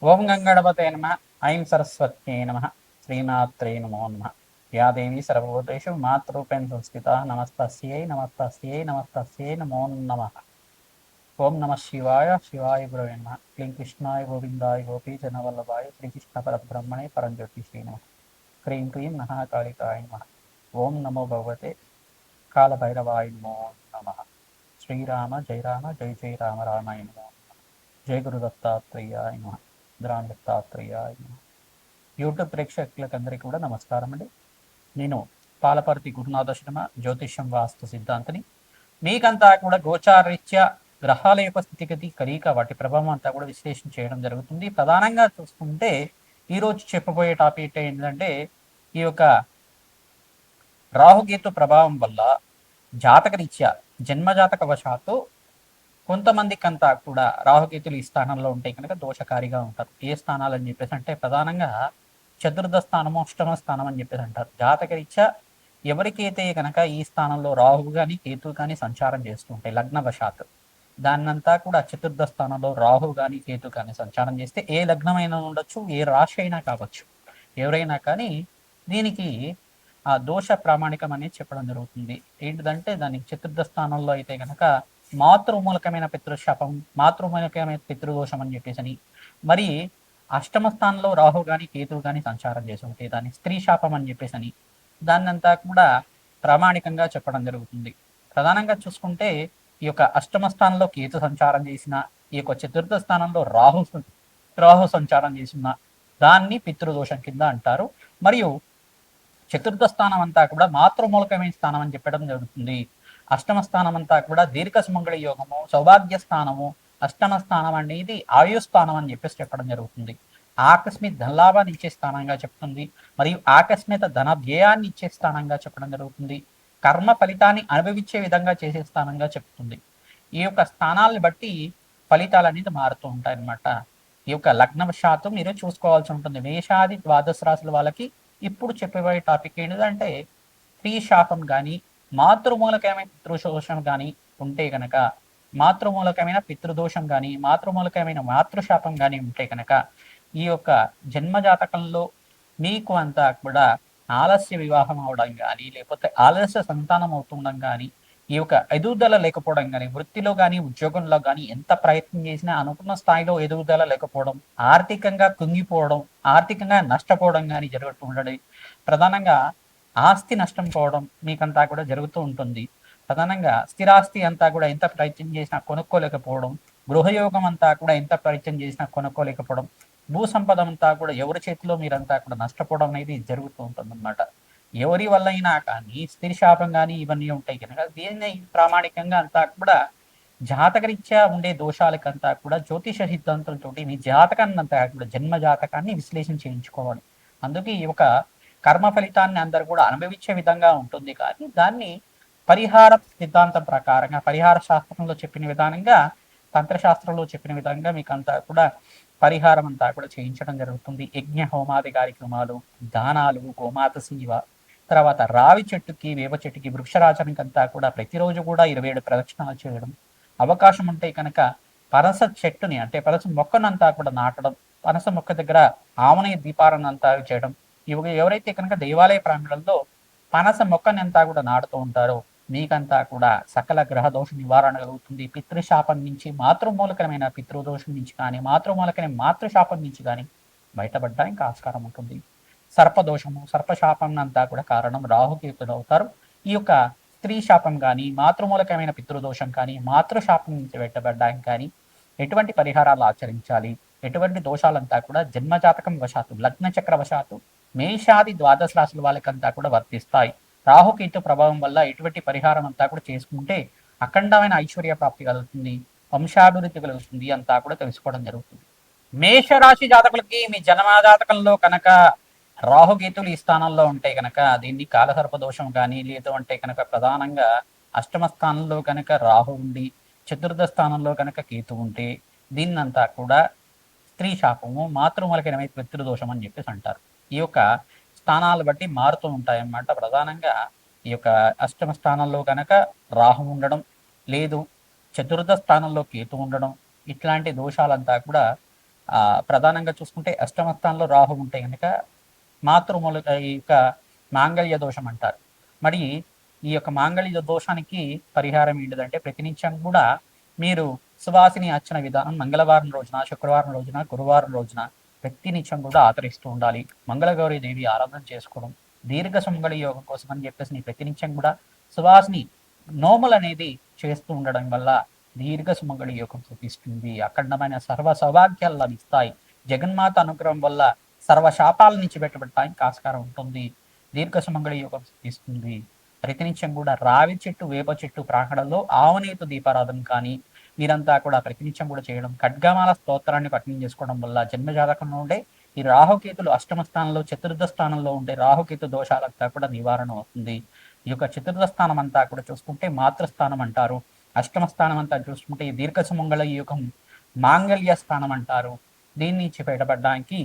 ఓం గంగణపతే నమ. ఐం సరస్వత్యై నమ. శ్రీమాత్రే నమో నమ. యా దేవీ సర్వభూతేషు మాతృరూపేణ సంస్థితా నమస్తస్యై నమస్తస్యై నమస్తస్యై నమో నమ. ఓం నమ శివాయ. శివాయ గురవే నమ. క్లీం కృష్ణాయ గోవిందాయ గోపీజనవల్లభాయ శ్రీకృష్ణ పరబ్రహ్మణే పరంజ్యోతిషే నమ. క్రీం క్లీం మహాకాళికాయ నమ. ఓం నమో భగవతే కాళభైరవాయ నమో నమ. శ్రీరామ జయ రామ జయ జయ రామ రామాయ నమో. జయ గురు దత్తాత్రేయాయ నమ. గ్రామ దత్తాత్రేయాయ నమ. యూట్యూబ్ ప్రేక్షకులకు అందరికీ కూడా నమస్కారం అండి. నేను పాలపర్తి గురునాథ శర్మ, జ్యోతిష్యం వాస్తు సిద్ధాంతిని. మీకంతా కూడా గోచారరీత్యా గ్రహాల యొక్క స్థితిగతి కలీక వాటి ప్రభావం అంతా కూడా విశ్లేషణ చేయడం జరుగుతుంది. ప్రధానంగా చూసుకుంటే ఈరోజు చెప్పబోయే టాపిక్ ఏంటంటే ఈ యొక్క రాహుకేతు ప్రభావం వల్ల జాతకరీత్యా జన్మజాతక వశాత్తు కొంతమందికి అంతా కూడా రాహుకేతులు ఈ స్థానంలో ఉంటే కనుక దోషకారిగా ఉంటారు. ఏ స్థానాలు అని చెప్పేసి అంటే ప్రధానంగా చతుర్థ స్థానము, అష్టమ స్థానం అని చెప్పేసి అంటారు. జాతకరీత్యా ఎవరికైతే కనుక ఈ స్థానంలో రాహువు కానీ కేతు కానీ సంచారం చేస్తుంటాయి లగ్నవశాత్తు, దాన్నంతా కూడా చతుర్థ స్థానంలో రాహు కానీ కేతు కానీ సంచారం చేస్తే ఏ లగ్నమైనా ఉండొచ్చు, ఏ రాశి అయినా కావచ్చు, ఎవరైనా కానీ దీనికి ఆ దోష ప్రామాణికం అనేది చెప్పడం జరుగుతుంది. ఏంటిదంటే దానికి చతుర్థ స్థానంలో అయితే కనుక మాతృమూలకమైన పితృశాపం, మాతృమూలకమైన పితృదోషం అని చెప్పేసి, మరి అష్టమ స్థానంలో రాహు కానీ కేతువు కానీ సంచారం చేసి ఉంటే దాన్ని స్త్రీ శాపం అని చెప్పేసి దాన్నంతా కూడా ప్రామాణికంగా చెప్పడం జరుగుతుంది. ప్రధానంగా చూసుకుంటే ఈ యొక్క అష్టమ స్థానంలో కేతు సంచారం చేసిన, ఈ యొక్క చతుర్థ స్థానంలో రాహు సంచారం చేసిన దాన్ని పితృదోషం కింద అంటారు. మరియు చతుర్థ స్థానం అంతా కూడా మాతృమూలకమైన స్థానం అని చెప్పడం జరుగుతుంది. అష్టమ స్థానం అంతా కూడా దీర్ఘ సుమంగళ యోగము, సౌభాగ్య స్థానము, అష్టమ స్థానం అనేది ఆయుస్థానం అని చెప్పేసి చెప్పడం జరుగుతుంది. ఆకస్మిక ధనలాభాన్ని ఇచ్చే స్థానంగా చెప్తుంది, మరియు ఆకస్మిక ధన వ్యయాన్ని ఇచ్చే స్థానంగా చెప్పడం జరుగుతుంది. కర్మ ఫలితాన్ని అనుభవించే విధంగా చేసే స్థానంగా చెప్తుంది. ఈ యొక్క స్థానాలను బట్టి ఫలితాలు అనేది మారుతూ ఉంటాయి అన్నమాట. ఈ యొక్క లగ్నవశాత్తు మీరు చూసుకోవాల్సి ఉంటుంది. మేషాది ద్వాదశ రాశుల వాళ్ళకి ఇప్పుడు చెప్పబోయే టాపిక్ ఏంటంటే స్త్రీ శాపం కానీ మాతృమూలకమైన పితృదోషం కానీ ఉంటే కనుక, మాతృమూలకమైన పితృదోషం కానీ మాతృమూలకమైన మాతృశాపం కానీ ఉంటే కనుక ఈ యొక్క జన్మజాతకంలో మీకు అంతా కూడా ఆలస్య వివాహం అవడం కానీ, లేకపోతే ఆలస్య సంతానం అవుతుండడం కానీ, ఈ యొక్క ఎదుగుదల లేకపోవడం కానీ, వృత్తిలో కానీ ఉద్యోగంలో కానీ ఎంత ప్రయత్నం చేసినా అనుకున్న స్థాయిలో ఎదుగుదల లేకపోవడం, ఆర్థికంగా కుంగిపోవడం, ఆర్థికంగా నష్టపోవడం కానీ జరుగుతూ ఉండడం, ప్రధానంగా ఆస్తి నష్టం పోవడం మీకంతా కూడా జరుగుతూ ఉంటుంది. ప్రధానంగా స్థిరాస్తి అంతా కూడా ఎంత ప్రయత్నం చేసినా కొనుక్కోలేకపోవడం, గృహయోగం అంతా కూడా ఎంత ప్రయత్నం చేసినా కొనుక్కోలేకపోవడం, భూ సంపద అంతా కూడా ఎవరి చేతిలో మీరంతా కూడా నష్టపోవడం అనేది జరుగుతూ ఉంటుంది అన్నమాట. ఎవరి వల్ల అయినా కానీ స్త్రీ శాపం కానీ ఇవన్నీ ఉంటాయి కనుక దీన్ని ప్రామాణికంగా అంతా కూడా జాతకరీత్యా ఉండే దోషాలకంతా కూడా జ్యోతిష సిద్ధాంతాలతో మీ జాతకాన్ని అంతా కూడా జన్మ జాతకాన్ని విశ్లేషణ చేయించుకోవాలి. అందుకే ఈ యొక్క కర్మ ఫలితాన్ని అందరూ కూడా అనుభవించే విధంగా ఉంటుంది. కానీ దాన్ని పరిహార సిద్ధాంతం ప్రకారంగా, పరిహార శాస్త్రంలో చెప్పిన విధానంగా, తంత్రశాస్త్రంలో చెప్పిన విధంగా మీకు అంతా కూడా పరిహారం అంతా కూడా చేయించడం జరుగుతుంది. యజ్ఞ హోమాది కార్యక్రమాలు, దానాలు, గోమాత సేవ, తర్వాత రావి చెట్టుకి వేప చెట్టుకి వృక్షరాజానికి అంతా కూడా ప్రతిరోజు కూడా 27 ప్రదక్షిణాలు చేయడం, అవకాశం ఉంటే కనుక పనస చెట్టుని అంటే పనస మొక్కనంతా కూడా నాటడం, పనస మొక్క దగ్గర ఆమనయ దీపాలను అంతా చేయడం, ఎవరైతే కనుక దేవాలయ ప్రాంగణంలో పనస మొక్కని అంతా కూడా నాటుతూ ఉంటారో మీకంతా కూడా సకల గ్రహ దోష నివారణ కలుగుతుంది. పితృశాపం నుంచి, మాతృమూలకమైన పితృదోషం నుంచి కానీ, మాతృమూలకమైన మాతృశాపం నుంచి కానీ బయటపడడానికి ఆస్కారం ఉంటుంది. సర్పదోషము, సర్పశాపం అంతా కూడా కారణం రాహుకేతులు అవుతారు. ఈ యొక్క స్త్రీ శాపం కానీ, మాతృమూలకమైన పితృదోషం కానీ, మాతృశాపం నుంచి బయటపడడానికి కానీ ఎటువంటి పరిహారాలు ఆచరించాలి, ఎటువంటి దోషాలంతా కూడా జన్మజాతకం వశాత్తు, లగ్న చక్ర వశాత్తు మేషాది ద్వాదశ రాశుల వాళ్ళకంతా కూడా వర్తిస్తాయి. రాహుకేతు ప్రభావం వల్ల ఎటువంటి పరిహారం అంతా కూడా చేసుకుంటే అఖండమైన ఐశ్వర్య ప్రాప్తి కలుగుతుంది, వంశాభివృద్ధి కలుగుతుంది అంతా కూడా తెలుసుకోవడం జరుగుతుంది. మేషరాశి జాతకులకి మీ జన్మజాతకంలో కనుక రాహుకేతులు ఈ స్థానంలో ఉంటే కనుక దీన్ని కాలసర్ప దోషం కానీ, లేదు అంటే కనుక ప్రధానంగా అష్టమ స్థానంలో కనుక రాహు ఉండి చతుర్థ స్థానంలో కనుక కేతు ఉంటే దీన్నంతా కూడా స్త్రీ శాపము, మాతృమూలకమైన పితృదోషం అని చెప్పేసి అంటారు. ఈ యొక్క స్థానాలు బట్టి మారుతూ ఉంటాయన్నమాట. ప్రధానంగా ఈ యొక్క అష్టమ స్థానంలో కనుక రాహు ఉండడం, లేదు చతుర్థ స్థానంలో కేతు ఉండడం, ఇట్లాంటి దోషాలంతా కూడా ప్రధానంగా చూసుకుంటే అష్టమ స్థానంలో రాహు ఉంటే కనుక మాతృమూల ఈ యొక్క మాంగళ్య దోషం అంటారు. మరి ఈ యొక్క మాంగళ్య దోషానికి పరిహారం ఏంటిదంటే ప్రతినిత్యం కూడా మీరు సువాసిని అర్చన విధానం మంగళవారం రోజున, శుక్రవారం రోజున, గురువారం రోజున ప్రతినిత్యం కూడా ఆచరిస్తూ ఉండాలి. మంగళగౌరి దేవి ఆరాధన చేసుకోవడం, దీర్ఘ సుమంగళి యోగం కోసం అని చెప్పేసి ప్రతినిత్యం కూడా సువాసిని నోములు అనేది చేస్తూ ఉండడం వల్ల దీర్ఘ సుమంగళి యోగం చూపిస్తుంది. అఖండమైన సర్వ సౌభాగ్యాలు లభిస్తాయి. జగన్మాత అనుగ్రహం వల్ల సర్వ శాపాల నుంచి పెట్టబడటానికి ఆస్కారం ఉంటుంది. దీర్ఘ సుమంగళి యోగం చూపిస్తుంది. ప్రతినిత్యం కూడా రావి చెట్టు, వేప చెట్టు ప్రాంగణంలో ఆవునేతు దీపారాధన కానీ మీరంతా కూడా ప్రతినిత్యం కూడా చేయడం, ఖడ్గమాల స్తోత్రాన్ని పఠనం చేసుకోవడం వల్ల జన్మజాతకంలో ఉండే ఈ రాహుకేతులు అష్టమ స్థానంలో, చతుర్థ స్థానంలో ఉండే రాహుకేతు దోషాలంతా కూడా నివారణ అవుతుంది. ఈ యొక్క చతుర్థ స్థానం అంతా కూడా చూసుకుంటే మాతృస్థానం అంటారు. అష్టమ స్థానం అంతా చూసుకుంటే దీర్ఘ సుమంగళ యుగం మాంగళ్య స్థానం అంటారు. దీని నుంచి బయటపడడానికి,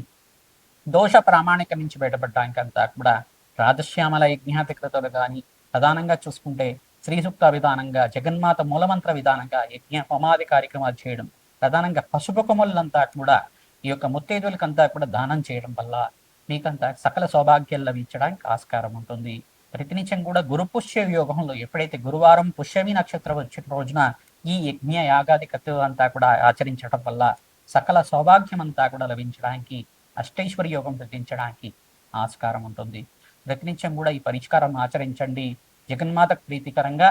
దోష ప్రామాణిక నుంచి బయటపడడానికి అంతా కూడా రాజశ్యామల యజ్ఞాధికృతులు కానీ, ప్రధానంగా చూసుకుంటే శ్రీ సూక్త విధానంగా, జగన్మాత మూలమంత్ర విధానంగా యజ్ఞ హోమాది కార్యక్రమాలు చేయడం, ప్రధానంగా పసుపు కొమ్మలంతా కూడా ఈ యొక్క ముత్తైదులకంతా కూడా దానం చేయడం వల్ల మీకంతా సకల సౌభాగ్యాలు లభించడానికి ఆస్కారం ఉంటుంది. ప్రతినిత్యం కూడా గురు పుష్య యోగంలో ఎప్పుడైతే గురువారం పుష్యమి నక్షత్రం వచ్చిన రోజున ఈ యజ్ఞ యాగాది కర్తవ్యం అంతా కూడా ఆచరించడం వల్ల సకల సౌభాగ్యం అంతా కూడా లభించడానికి, అష్టైశ్వర్య యోగం సిద్ధించడానికి ఆస్కారం ఉంటుంది. ప్రతినిత్యం కూడా ఈ పరిష్కారం ఆచరించండి. జగన్మాతకు ప్రీతికరంగా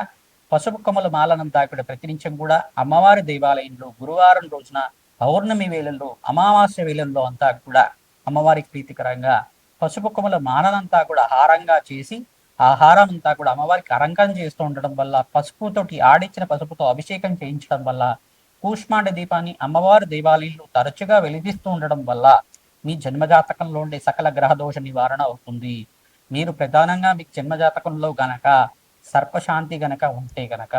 పసుపు కొమ్మల మాలనంతా కూడా ప్రతినిత్యం కూడా అమ్మవారి దేవాలయంలో గురువారం రోజున, పౌర్ణమి వేళల్లో, అమావాస్య వేళల్లో అంతా కూడా అమ్మవారికి ప్రీతికరంగా పసుపు కొమ్మల మాలనంతా కూడా హారంగా చేసి ఆహారం అంతా కూడా అమ్మవారికి అలంకరణ చేస్తూ ఉండడం వల్ల, పసుపుతోటి ఆడిచ్చిన పసుపుతో అభిషేకం చేయించడం వల్ల, కూష్మాండ దీపాన్ని అమ్మవారి దేవాలయంలో తరచుగా వెలిగిస్తూ ఉండడం వల్ల మీ జన్మజాతకంలో ఉండే సకల గ్రహదోష నివారణ అవుతుంది. మీరు ప్రధానంగా మీకు జన్మజాతకంలో గనక సర్పశాంతి గనక ఉంటే గనక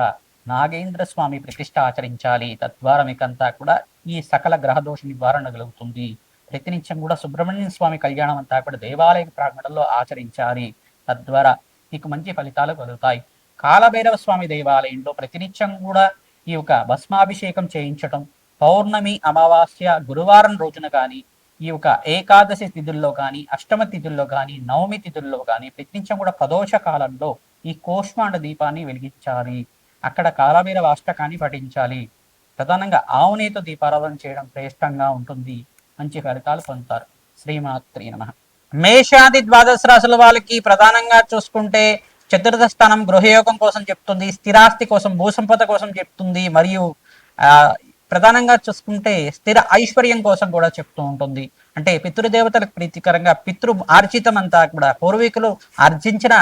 నాగేంద్ర స్వామి ప్రతిష్ట ఆచరించాలి. తద్వారా మీకంతా కూడా ఈ సకల గ్రహదోష నివారణ కలుగుతుంది. ప్రతినిత్యం కూడా సుబ్రహ్మణ్య స్వామి కళ్యాణం అంతా కూడా దేవాలయ ప్రాంగణంలో ఆచరించాలి. తద్వారా మీకు మంచి ఫలితాలు కలుగుతాయి. కాలభైరవ స్వామి దేవాలయంలో ప్రతినిత్యం కూడా ఈ యొక్క భస్మాభిషేకం చేయించడం, పౌర్ణమి, అమావాస్య, గురువారం రోజున కానీ, ఈ యొక్క ఏకాదశి తిథుల్లో కానీ, అష్టమ తిథుల్లో కానీ, నవమి తిథుల్లో కానీ ప్రతినిత్యం కూడా ప్రదోష కాలంలో ఈ కోష్మాండ దీపాన్ని వెలిగించాలి. అక్కడ కాలభైరవ అష్టకాన్ని పఠించాలి. ప్రధానంగా ఆవునేతో దీపారాధన చేయడం శ్రేష్టంగా ఉంటుంది. మంచి ఫలితాలు పొందుతారు. శ్రీమాత్రి నమః. మేషాది ద్వాదశ రాశుల వాళ్ళకి ప్రధానంగా చూసుకుంటే చతుర్థ స్థానం గృహయోగం కోసం చెప్తుంది, స్థిరాస్తి కోసం, భూసంపద కోసం చెప్తుంది, మరియు ప్రధానంగా చూసుకుంటే స్థిర ఐశ్వర్యం కోసం కూడా చెప్తూ ఉంటుంది. అంటే పితృదేవతలకు ప్రీతికరంగా పితృ ఆర్జితం అంతా కూడా పూర్వీకులు ఆర్జించిన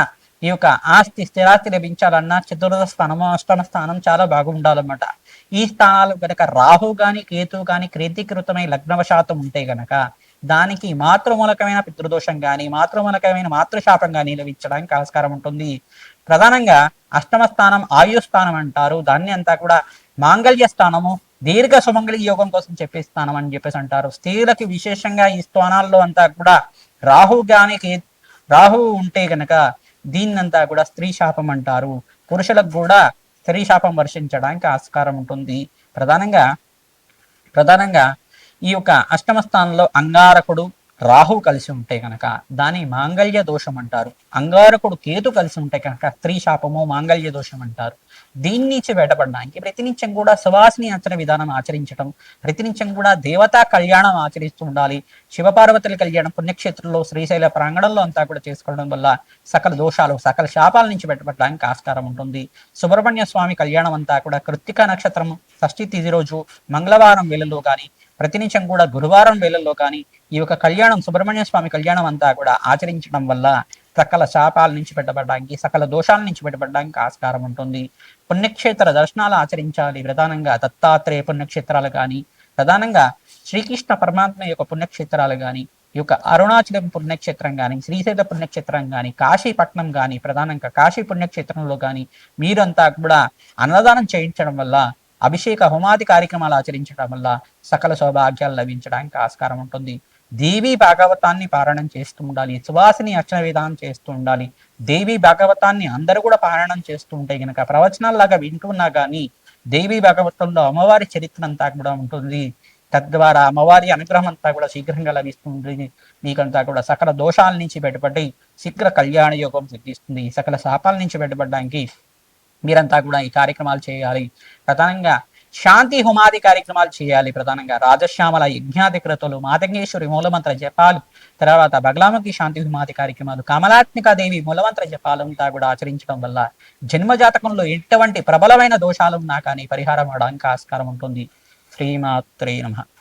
ఈ యొక్క ఆస్తి, స్థిరాస్తి లభించాలన్నా చతుర్థ స్థానము, అష్టమ స్థానం చాలా బాగుండాలన్నమాట. ఈ స్థానాలు గనక రాహు గాని, కేతు గాని క్రీతికృతమై లగ్నవశాతం ఉంటే గనక దానికి మాతృమూలకమైన పితృదోషం కానీ, మాతృమూలకమైన మాతృశాపం కానీ లభించడానికి ఆస్కారం ఉంటుంది. ప్రధానంగా అష్టమ స్థానం ఆయుస్థానం అంటారు. దాన్ని అంతా కూడా మాంగళ్య స్థానము, దీర్ఘ సుమంగళి యోగం కోసం చెప్పే స్థానం అని చెప్పేసి అంటారు. స్త్రీలకి విశేషంగా ఈ స్థానాల్లో అంతా కూడా రాహు గాని రాహు ఉంటే గనక దీన్నంతా కూడా స్త్రీ శాపం అంటారు. పురుషులకు కూడా స్త్రీ శాపం వర్షించడానికి ఆస్కారం ఉంటుంది. ప్రధానంగా ఈ యొక్క అష్టమ స్థానంలో అంగారకుడు రాహు కలిసి ఉంటే కనుక దాని మాంగళ్య దోషం అంటారు. అంగారకుడు కేతు కలిసి ఉంటే కనుక స్త్రీ శాపము, మాంగళ్య దోషం అంటారు. దీని నుంచి బయటపడడానికి ప్రతినిత్యం కూడా సువాసిని ఆచరణ విధానం ఆచరించడం, ప్రతినిత్యం కూడా దేవతా కళ్యాణం ఆచరిస్తూ ఉండాలి. శివపార్వతుల కళ్యాణం పుణ్యక్షేత్రంలో, శ్రీశైల ప్రాంగణంలో అంతా కూడా చేసుకోవడం వల్ల సకల దోషాలు, సకల శాపాల నుంచి బయటపడడానికి ఆస్కారం ఉంటుంది. సుబ్రహ్మణ్య స్వామి కళ్యాణం అంతా కూడా కృత్తిక నక్షత్రం షష్ఠి తిథి రోజు మంగళవారం వేళల్లో కానీ, ప్రతినిత్యం కూడా గురువారం వేళల్లో కానీ ఈ యొక్క కళ్యాణం, సుబ్రహ్మణ్య స్వామి కళ్యాణం అంతా కూడా ఆచరించడం వల్ల సకల శాపాల నుంచి బయటపడడానికి, సకల దోషాల నుంచి బయటపడడానికి ఆస్కారం ఉంటుంది. పుణ్యక్షేత్ర దర్శనాలు ఆచరించాలి. ప్రధానంగా దత్తాత్రేయ పుణ్యక్షేత్రాలు కానీ, ప్రధానంగా శ్రీకృష్ణ పరమాత్మ యొక్క పుణ్యక్షేత్రాలు కానీ, ఈ యొక్క అరుణాచలం పుణ్యక్షేత్రం కానీ, శ్రీశైల పుణ్యక్షేత్రం కానీ, కాశీపట్నం కానీ, ప్రధానంగా కాశీ పుణ్యక్షేత్రంలో కానీ మీరంతా కూడా అన్నదానం చేయించడం వల్ల, అభిషేక హోమాది కార్యక్రమాలు ఆచరించడం వల్ల సకల సౌభాగ్యాలు లభించడానికి ఆస్కారం ఉంటుంది. దేవి భాగవతాన్ని పారాయణం చేస్తూ ఉండాలి. సువాసిని అర్చన విధానం చేస్తూ ఉండాలి. దేవి భాగవతాన్ని అందరూ కూడా పారాయణం చేస్తూ ఉంటే గనక ప్రవచనాల్లాగా వింటున్నా కానీ దేవి భాగవతంలో అమ్మవారి చరిత్ర అంతా కూడా ఉంటుంది. తద్వారా అమ్మవారి అనుగ్రహం అంతా కూడా శీఘ్రంగా లభిస్తుంది. మీకంతా కూడా సకల దోషాల నుంచి బయటపడి శీఘ్ర కళ్యాణ యోగం సిద్ధిస్తుంది. సకల శాపాల నుంచి బయటపడడానికి మీరంతా కూడా ఈ కార్యక్రమాలు చేయాలి. ప్రధానంగా శాంతి హోమాది కార్యక్రమాలు చేయాలి. ప్రధానంగా రాజశ్యామల యజ్ఞాధికృతులు, మాతంగేశ్వరి మూలమంత్ర జపాలు, తర్వాత బగలాముఖి శాంతి హోమాది కార్యక్రమాలు, కమలాత్మికా దేవి మూలమంత్ర జపాలంతా కూడా ఆచరించడం వల్ల జన్మజాతకంలో ఎటువంటి ప్రబలమైన దోషాలు ఉన్నా కానీ పరిహారం అవడానికి ఆస్కారం ఉంటుంది. శ్రీమాత్రే నమః.